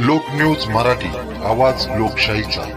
लोकन्यूज मराठी, आवाज लोकशाहीचा।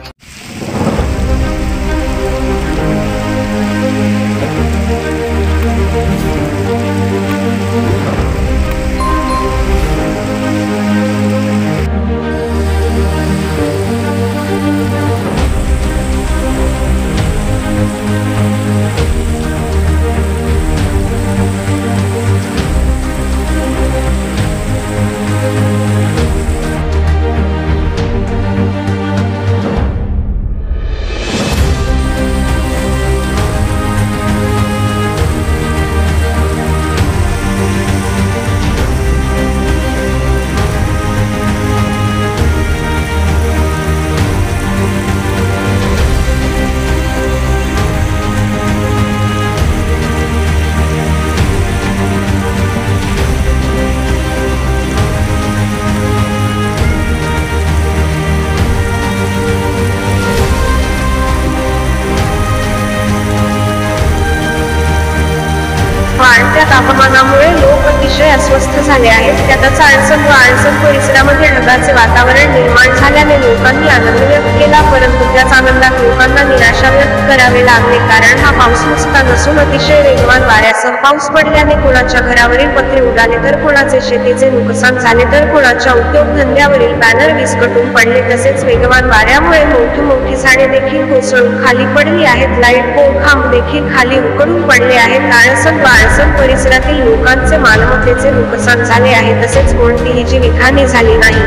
वाढत्या तापमानामुळे लोक अतिशय अस्वस्थ झाले आहेत। त्यातच आळसंद व आळसंद परिसरामध्ये ढगाचे वातावरण निर्माण झाल्याने लोकांनी आनंद व्यक्त केला, परंतु त्याच आनंदात लोकांना निराशा व्यक्त करावे लागले, कारण हा पाऊस नुसता नसून अतिशय वेगवान वाऱ्यासह पाऊस पडल्याने कोणाच्या घरावरील पत्रे उडाले तर कोणाचे शेतीचे नुकसान झाले तर कोणाच्या उद्योगधंद्यावरील बॅनर विस्कटून पडले। तसेच वेगवान वाऱ्यामुळे मोठी झाडे देखील कोसळून खाली पडली आहेत। लाईट पोल खांब देखील खाली उकडून पडले आहेत। आळसंद परिसरातील लोकांचे मालमत्तेचे नुकसान झाले आहे, तसेच कोणतीही जीवितहानी झाली नाही।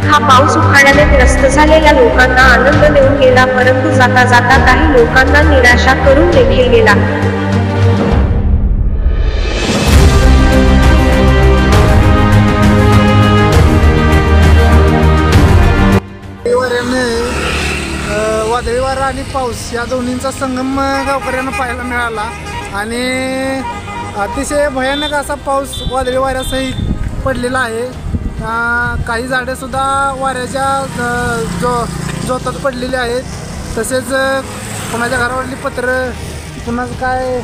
हा पाऊस उखाड्याने त्रस्त झालेल्या लोकांना आनंद देऊन गेला, परंतु जाता जाता काही लोकांना निराशा करून देखील गेला। वादळी वारा आणि पाऊस या दोन्हींचा संगम गावकऱ्यांना पाहायला मिळाला आणि अतिशय भयानक असा पाऊस वादळी वाऱ्यासहित पडलेला आहे। काही झाडे सुद्धा वाऱ्याच्या जोतात पडलेली आहेत। तसेच कोणाच्या घरावरली पत्र, कुणाचं काय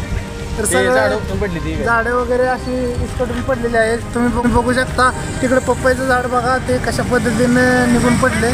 तर सगळं झाडे वगैरे अशी विस्कटून पडलेली आहेत। तुम्ही बघू शकता तिकडे पपईचं झाड बघा, ते कशा पद्धतीने निघून पडले।